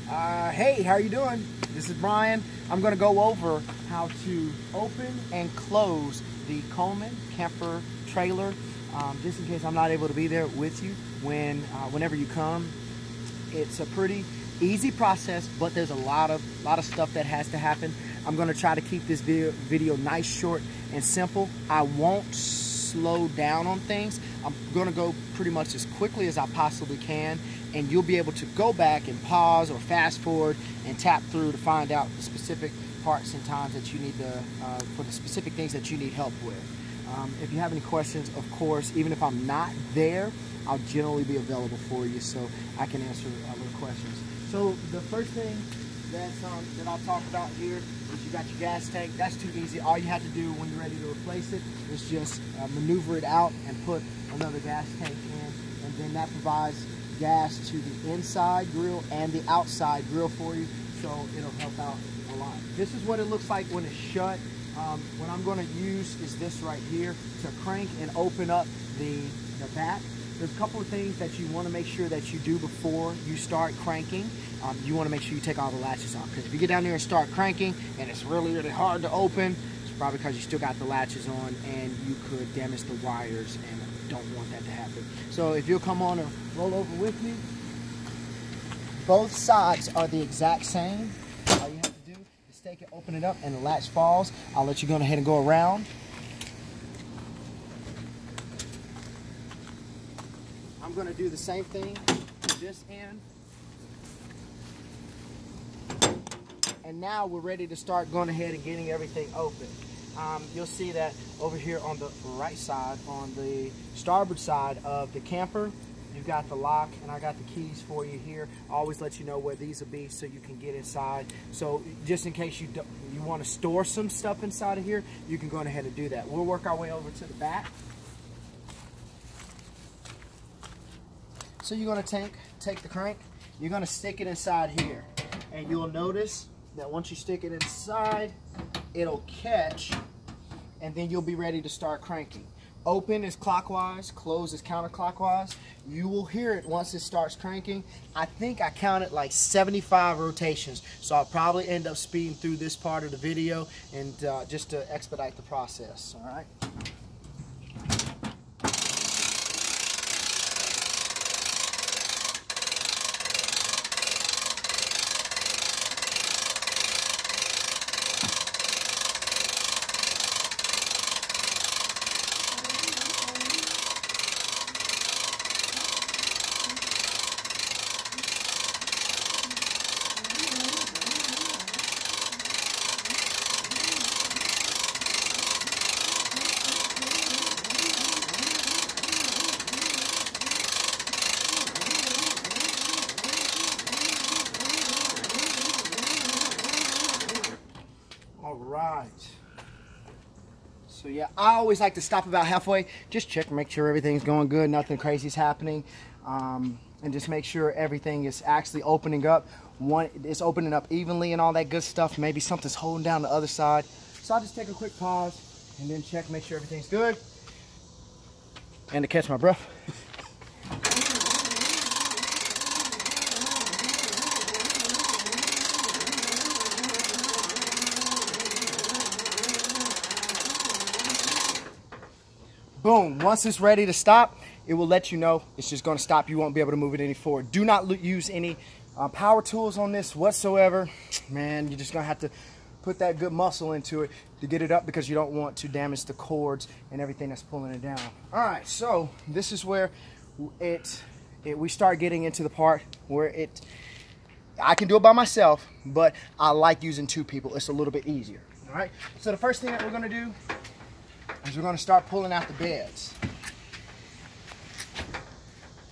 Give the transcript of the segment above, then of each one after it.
Hey, how are you doing? This is Brian. I'm going to go over how to open and close the Coleman Camper trailer, just in case I'm not able to be there with you whenever you come. It's a pretty easy process, but there's a lot of stuff that has to happen. I'm going to try to keep this video nice, short, and simple. I won't slow down on things. I'm going to go pretty much as quickly as I possibly can, and you'll be able to go back and pause or fast forward and tap through to find out the specific parts and times that you need for the specific things that you need help with. If you have any questions, of course, even if I'm not there, I'll generally be available for you, so I can answer little questions. So the first thing that I'll talk about here is you got your gas tank. That's too easy. All you have to do when you're ready to replace it is just maneuver it out and put another gas tank in, and then that provides gas to the inside grill and the outside grill for you, so it'll help out a lot. This is what it looks like when it's shut. What I'm going to use is this right here to crank and open up the back. There's a couple of things that you want to make sure that you do before you start cranking. You want to make sure you take all the latches off, because if you get down there and start cranking and it's really hard to open, it's probably because you still got the latches on and you could damage the wires, and don't want that to happen. So if you'll come on and roll over with me, both sides are the exact same. All you have to do is take it, open it up, and the latch falls. I'll let you go ahead and go around. I'm going to do the same thing to this end. And now we're ready to start going ahead and getting everything open. You'll see that over here on the right side, on the starboard side of the camper, you've got the lock, and I got the keys for you here. I always let you know where these will be so you can get inside. So just in case you want to store some stuff inside of here, you can go ahead and do that. We'll work our way over to the back. So you're going to take the crank, you're going to stick it inside here, and you'll notice that once you stick it inside, it'll catch, and then you'll be ready to start cranking. Open is clockwise, close is counterclockwise. You will hear it once it starts cranking. I think I counted like 75 rotations, so I'll probably end up speeding through this part of the video, and just to expedite the process. All right. Right. So yeah, I always like to stop about halfway, just check and make sure everything's going good, nothing crazy is happening, and just make sure everything is actually opening up. It's opening up evenly and all that good stuff. Maybe something's holding down the other side. So I'll just take a quick pause and then check, make sure everything's good. And to catch my breath. Boom, once it's ready to stop, it will let you know it's just going to stop. You won't be able to move it any forward. Do not use any power tools on this whatsoever. Man, you're just going to have to put that good muscle into it to get it up, because you don't want to damage the cords and everything that's pulling it down. All right, so this is where we start getting into the part where I can do it by myself, but I like using two people. It's a little bit easier. All right, so the first thing that we're going to do is we're going to start pulling out the beds.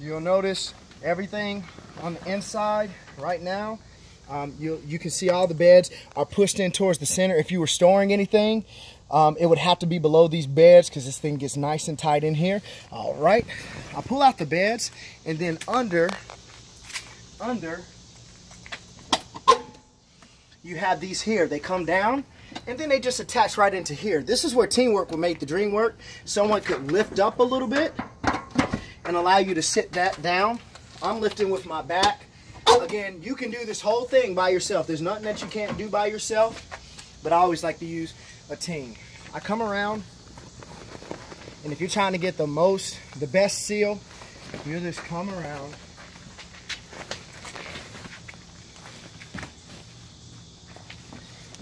You'll notice everything on the inside right now. You can see all the beds are pushed in towards the center. If you were storing anything, it would have to be below these beds, because this thing gets nice and tight in here. All right, I'll pull out the beds, and then under you have these here. They come down, and then they just attach right into here. This is where teamwork will make the dream work. Someone could lift up a little bit and allow you to sit that down. I'm lifting with my back, Again, you can do this whole thing by yourself. There's nothing that you can't do by yourself, but I always like to use a team. I come around, and if you're trying to get the best seal, you just come around.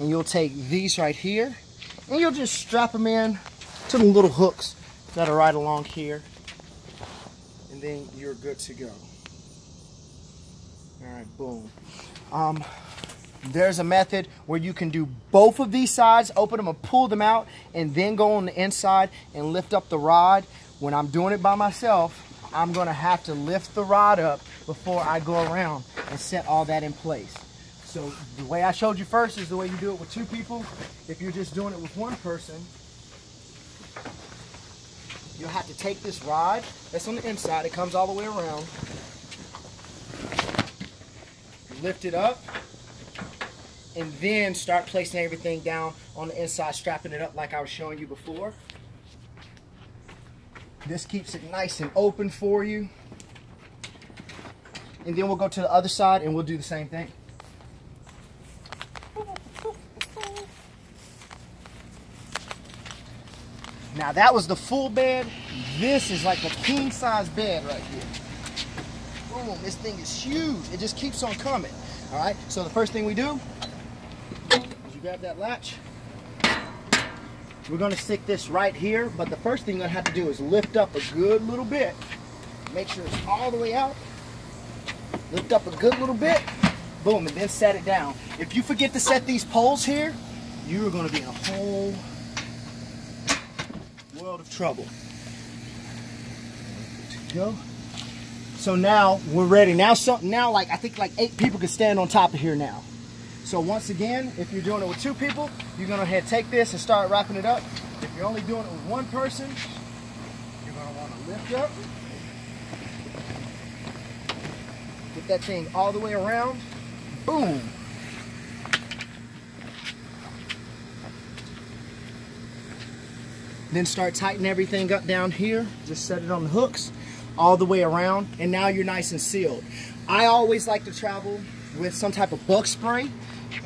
And you'll take these right here, and you'll just strap them in to the little hooks that are right along here. And then you're good to go. All right, boom. There's a method where you can do both of these sides, open them and pull them out, and then go on the inside and lift up the rod. When I'm doing it by myself, I'm gonna have to lift the rod up before I go around and set all that in place. So the way I showed you first is the way you do it with 2 people. If you're just doing it with 1 person, you'll have to take this rod that's on the inside, it comes all the way around, lift it up, and then start placing everything down on the inside, strapping it up like I was showing you before. This keeps it nice and open for you. And then we'll go to the other side and we'll do the same thing. Now that was the full bed. This is like a king size bed right here. Boom, this thing is huge. It just keeps on coming. All right, so the first thing we do is you grab that latch. We're gonna stick this right here, but the first thing you're gonna have to do is lift up a good little bit. Make sure it's all the way out. Lift up a good little bit. Boom, and then set it down. If you forget to set these poles here, you are gonna be in a whole world of trouble. Good to go. So now we're ready. Now I think like 8 people can stand on top of here now. So once again, if you're doing it with 2 people, you're gonna go ahead and take this and start wrapping it up. If you're only doing it with 1 person, you're gonna want to lift up, get that thing all the way around. Boom. Then start tightening everything up down here. Just set it on the hooks all the way around, and now you're nice and sealed. I always like to travel with some type of bug spray.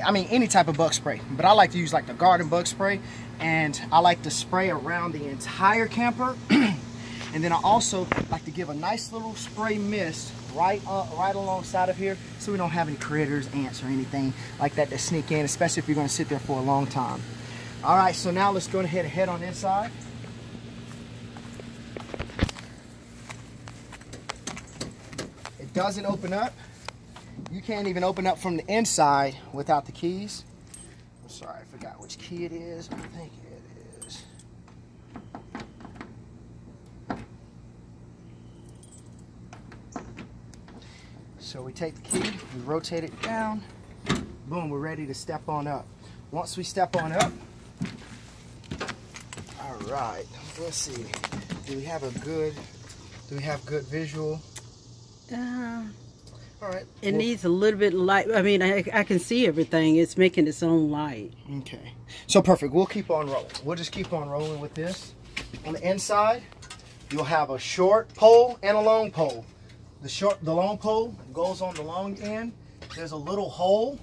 I mean, any type of bug spray, but I like to use like the garden bug spray, and I like to spray around the entire camper. And then I also like to give a nice little spray mist right alongside of here, so we don't have any critters, ants, or anything like that sneak in, especially if you're going to sit there for a long time. All right, so now let's go ahead and head on inside. It doesn't open up. You can't even open up from the inside without the keys. I'm sorry, I forgot which key it is. I think it is. So we take the key, we rotate it down. Boom, we're ready to step on up. Once we step on up, all right, let's see. Do we have good visual? All right. It needs a little bit of light. I mean, I can see everything. It's making its own light. Okay. So perfect. We'll keep on rolling. We'll just keep on rolling with this. On the inside, you'll have a short pole and a long pole. The long pole goes on the long end. There's a little hole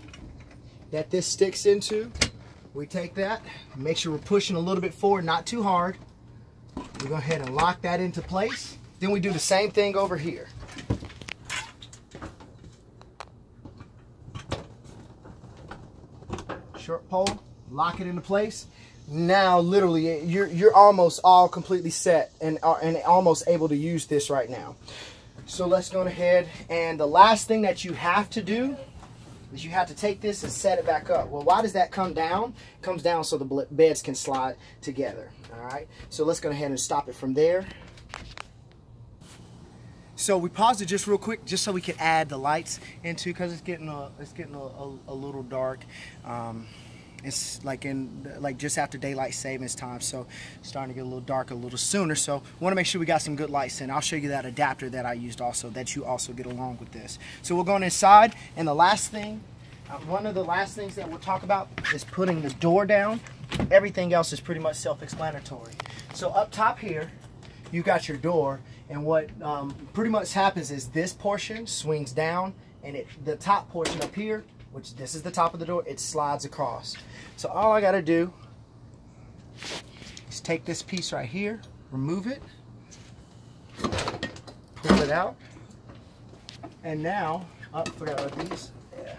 that this sticks into. We take that, make sure we're pushing a little bit forward, not too hard. We go ahead and lock that into place. Then we do the same thing over here. Short pole, lock it into place. Now literally you're almost all completely set and almost able to use this right now. So let's go ahead, and the last thing that you have to do is you have to take this and set it back up. Well, why does that come down? It comes down so the beds can slide together. All right, so let's go ahead and stop it from there. So we paused it just real quick, just so we could add the lights into, because it's getting a little dark. It's like just after daylight savings time, so it's starting to get a little dark a little sooner. So we want to make sure we got some good lights in. I'll show you that adapter that I used also, that you also get along with this. So we're going inside, and the last thing, one of the last things that we'll talk about is putting the door down. Everything else is pretty much self-explanatory. So up top here, you got your door, and what pretty much happens is this portion swings down and the top portion up here, which this is the top of the door, it slides across. So all I gotta do is take this piece right here, remove it, pull it out, and now, forgot about these. Yeah.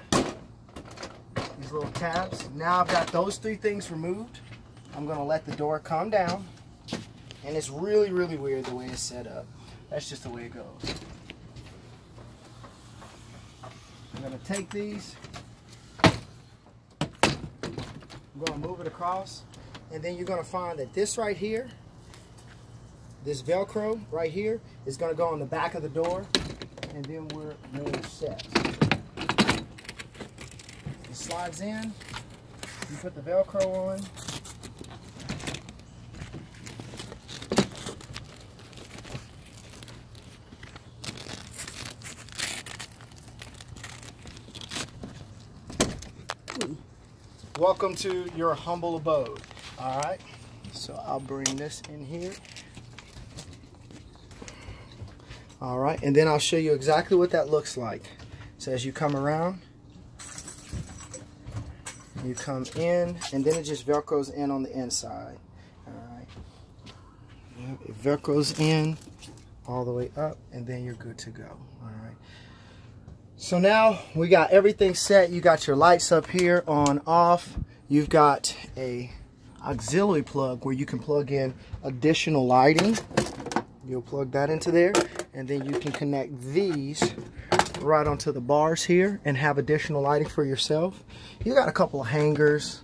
These little tabs. Now I've got those three things removed. I'm gonna let the door come down, and it's really, really weird the way it's set up. That's just the way it goes. I'm gonna take these, I'm gonna move it across, and then you're gonna find that this right here, this Velcro right here, is gonna go on the back of the door, and then we're set. It slides in, you put the Velcro on, welcome to your humble abode. All right, so I'll bring this in here. All right, and then I'll show you exactly what that looks like. So as you come around, you come in, and then it just Velcros in on the inside. All right, yep, it Velcros in all the way up, and then you're good to go. All right. So now we got everything set. You got your lights up here on off. You've got a auxiliary plug where you can plug in additional lighting. You'll plug that into there, and then you can connect these right onto the bars here and have additional lighting for yourself. You got a couple of hangers.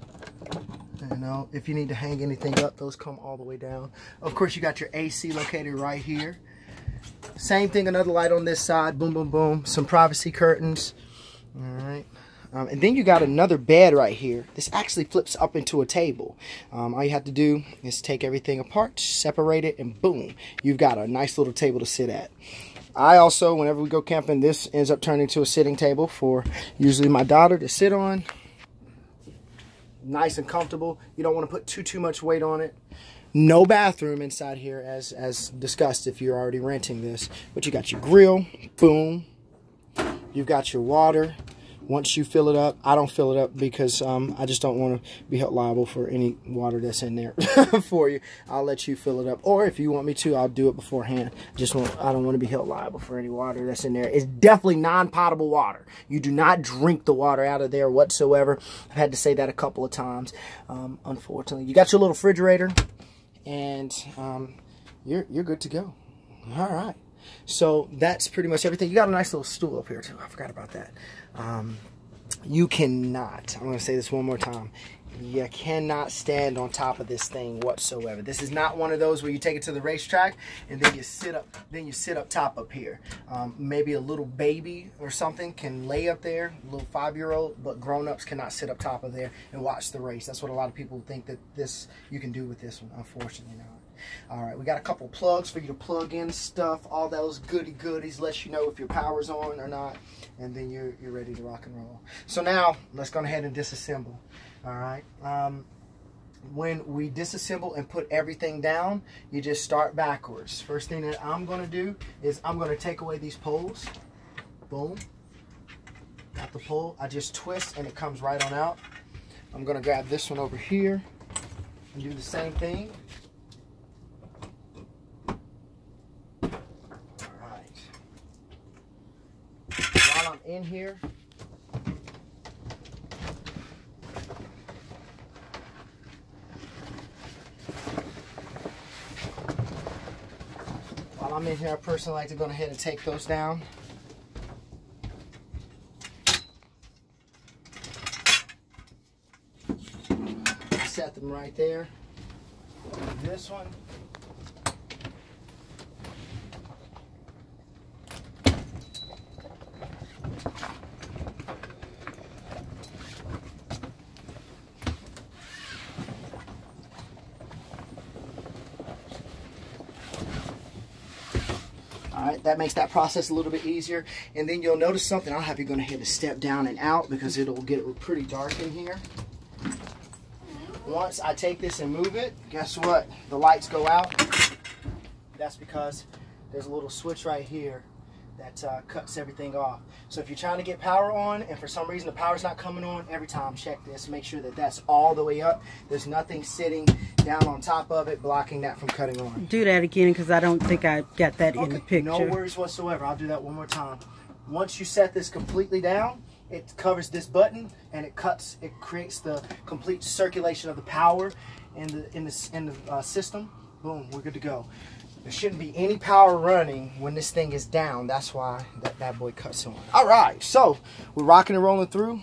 You know, if you need to hang anything up, those come all the way down. Of course, you got your AC located right here. Same thing, another light on this side. Boom, boom, boom. Some privacy curtains. All right. And then you got another bed right here. This actually flips up into a table. All you have to do is take everything apart, separate it, and boom, you've got a nice little table to sit at. I also, whenever we go camping, this ends up turning to a sitting table for usually my daughter to sit on. Nice and comfortable. You don't want to put too much weight on it. No bathroom inside here, as discussed if you're already renting this. But you got your grill, boom. You've got your water. Once you fill it up, I don't fill it up because I just don't want to be held liable for any water that's in there for you. I'll let you fill it up, or if you want me to, I'll do it beforehand. I don't want to be held liable for any water that's in there. It's definitely non-potable water. You do not drink the water out of there whatsoever. I've had to say that a couple of times, unfortunately. You got your little refrigerator, and you're good to go. All right. So that's pretty much everything. You got a nice little stool up here too. I forgot about that. You cannot, I'm going to say this one more time, you cannot stand on top of this thing whatsoever. This is not one of those where you take it to the racetrack and then you sit up top up here. Maybe a little baby or something can lay up there, a little 5-year-old, but grown-ups cannot sit up top of there and watch the race. That's what a lot of people think that you can do with this one. Unfortunately not. All right, we got a couple plugs for you to plug in stuff, all those goodies, let you know if your power's on or not, and then you're ready to rock and roll. So now let's go ahead and disassemble. All right, when we disassemble and put everything down, you just start backwards. First thing that I'm going to do is I'm going to take away these poles. Boom, got the pole. I just twist and it comes right on out. I'm going to grab this one over here and do the same thing. While I'm in here, I personally like to go ahead and take those down. Set them right there. This one. Alright, that makes that process a little bit easier. And then you'll notice something. I'll have you go ahead and step down and out because it'll get pretty dark in here. Once I take this and move it, guess what? The lights go out. That's because there's a little switch right here that cuts everything off. So if you're trying to get power on and for some reason the power's not coming on, every time check this, make sure that that's all the way up. There's nothing sitting down on top of it blocking that from cutting on. Do that again, because I don't think I got that in the picture. No worries whatsoever. I'll do that one more time. Once you set this completely down, it covers this button and it creates the complete circulation of the power in the system. Boom, we're good to go. There shouldn't be any power running when this thing is down. That's why that bad boy cuts on. All right, so we're rocking and rolling through.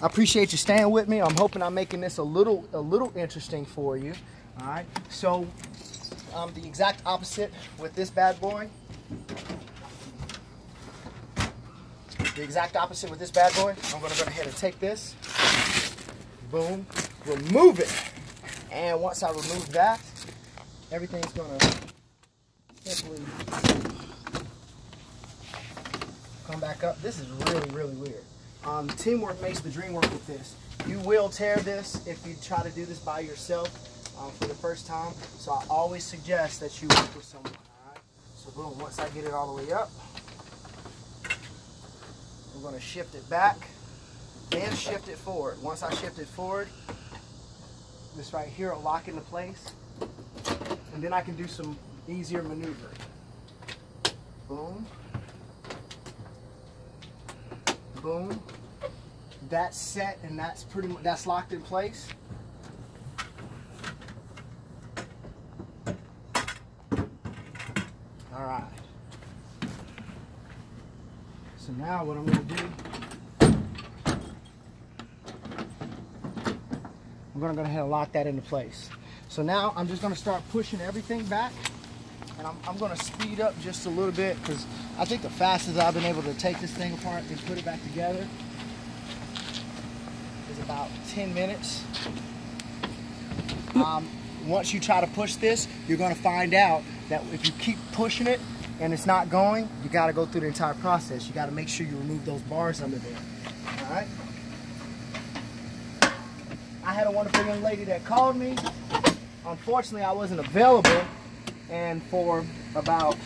I appreciate you staying with me. I'm hoping I'm making this a little interesting for you. All right, so the exact opposite with this bad boy. The exact opposite with this bad boy. I'm going to go ahead and take this. Boom, remove it. And once I remove that, everything's going to simply come back up. This is really weird. Teamwork makes the dream work with this. You will tear this if you try to do this by yourself for the first time. So I always suggest that you work with someone. All right? So boom, once I get it all the way up, I'm going to shift it back, then shift it forward. Once I shift it forward, this right here will lock into place. And then I can do some easier maneuvering. Boom. Boom. That's set and that's pretty much, that's locked in place. All right. So now what I'm going to do, I'm going to go ahead and lock that into place. So now I'm just going to start pushing everything back, and I'm going to speed up just a little bit because I think the fastest I've been able to take this thing apart and put it back together is about 10 minutes. Once you try to push this, you're going to find out that if you keep pushing it and it's not going, you got to go through the entire process. You got to make sure you remove those bars under there. All right? I had a wonderful young lady that called me. Unfortunately, I wasn't available, and for about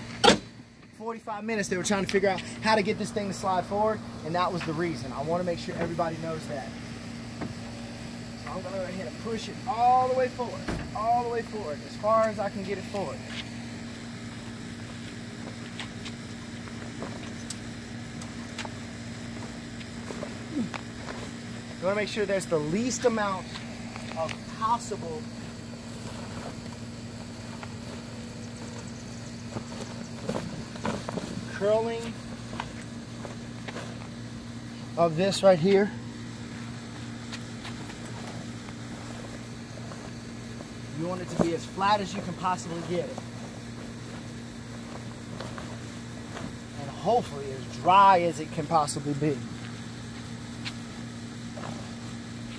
45 minutes they were trying to figure out how to get this thing to slide forward, and that was the reason. I want to make sure everybody knows that. So I'm going to go ahead and push it all the way forward, as far as I can get it forward. You want to make sure there's the least amount of possible curling of this right here. You want it to be as flat as you can possibly get it. And hopefully as dry as it can possibly be.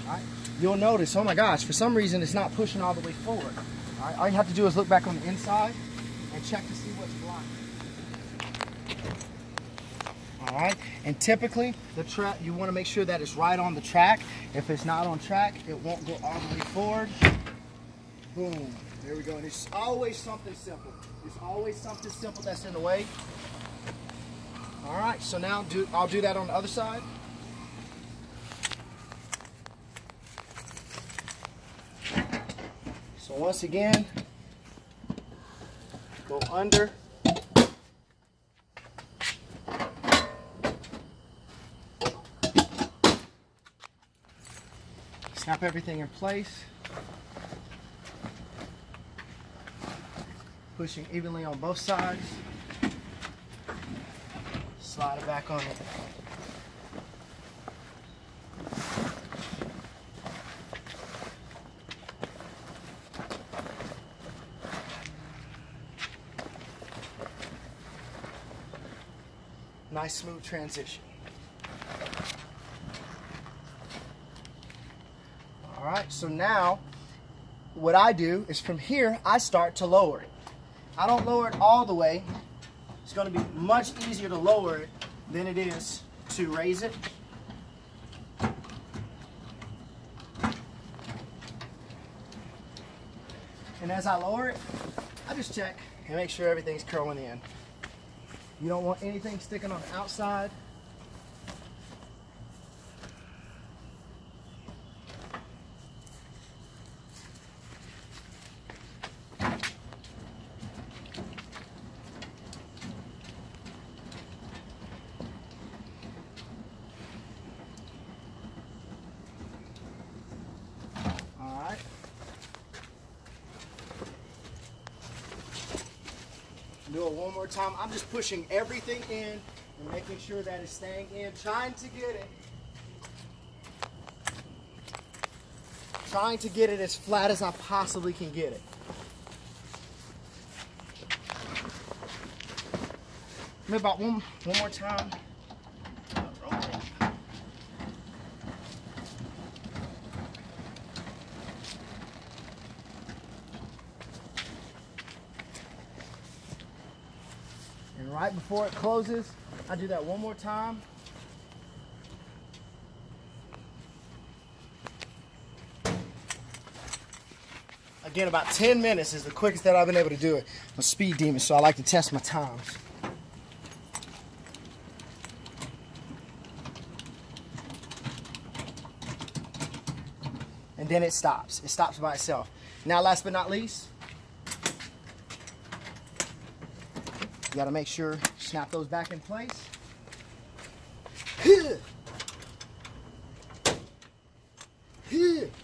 Alright, you'll notice, oh my gosh, for some reason it's not pushing all the way forward. Alright, all you have to do is look back on the inside and check to see what's blocking. Alright, and typically the track, you want to make sure that it's right on the track. If it's not on track, it won't go all the way forward. Boom, there we go. And it's always something simple. It's always something simple that's in the way. Alright, so now I'll do that on the other side. So once again, go under. Snap everything in place. Pushing evenly on both sides. Slide it back on it. Nice smooth transition. All right, so now what I do is from here I start to lower it. I don't lower it all the way. It's going to be much easier to lower it than it is to raise it. And as I lower it, I just check and make sure everything's curling in. You don't want anything sticking on the outside. Do it one more time. I'm just pushing everything in and making sure that it's staying in, trying to get it as flat as I possibly can get it. Maybe about one more time. And right before it closes, I do that one more time. Again, about 10 minutes is the quickest that I've been able to do it. I'm a speed demon, so I like to test my times. And then it stops. It stops by itself. Now, last but not least, you gotta make sure, snap those back in place.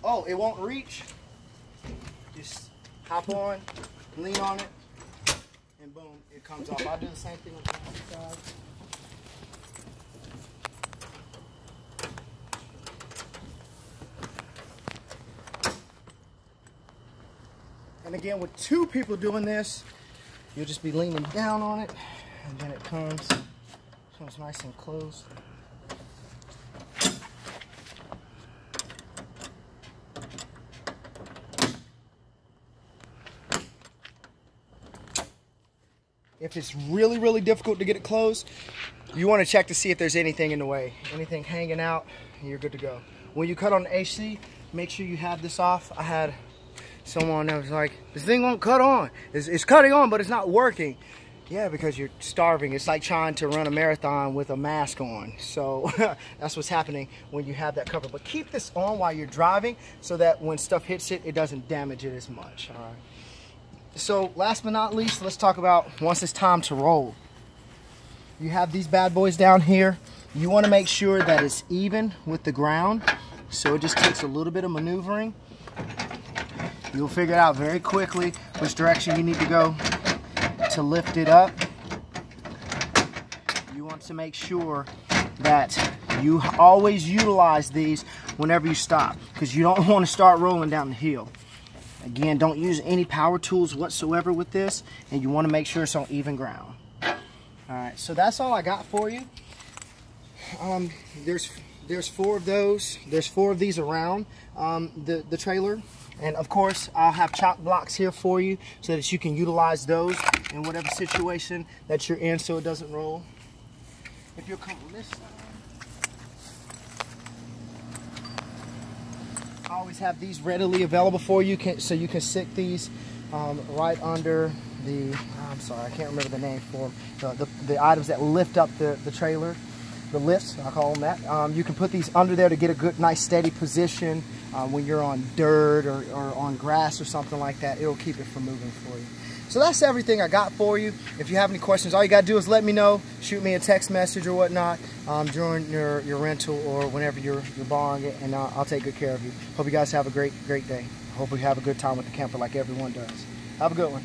Oh, it won't reach. Just hop on, lean on it, and boom, it comes off. I'll do the same thing on the other side. And again, with two people doing this, you'll just be leaning down on it, and then it comes nice and close. If it's really, really difficult to get it closed, you want to check to see if there's anything in the way, anything hanging out, and you're good to go. When you cut on the AC, make sure you have this off. I had someone that was like, this thing won't cut on. It's cutting on, but it's not working. Yeah, because you're starving. It's like trying to run a marathon with a mask on. So that's what's happening when you have that cover. But keep this on while you're driving so that when stuff hits it, it doesn't damage it as much. All right. So last but not least, let's talk about once it's time to roll. You have these bad boys down here. You want to make sure that it's even with the ground. So it just takes a little bit of maneuvering. You'll figure it out very quickly which direction you need to go to lift it up. You want to make sure that you always utilize these whenever you stop, because you don't want to start rolling down the hill. Again, don't use any power tools whatsoever with this, and you want to make sure it's on even ground. Alright, so that's all I got for you. There's 4 of those. There's 4 of these around the trailer. And of course, I'll have chalk blocks here for you so that you can utilize those in whatever situation that you're in so it doesn't roll. If you'll come on this side, I always have these readily available for you, so you can stick these right under the, I'm sorry, I can't remember the name for them, the items that lift up the trailer, the lifts, I call them that. You can put these under there to get a good, nice, steady position when you're on dirt or on grass or something like that. It'll keep it from moving for you. So that's everything I got for you. If you have any questions, all you got to do is let me know. Shoot me a text message or whatnot during your rental or whenever you're borrowing it, and I'll take good care of you. Hope you guys have a great day. Hope you have a good time with the camper like everyone does. Have a good one.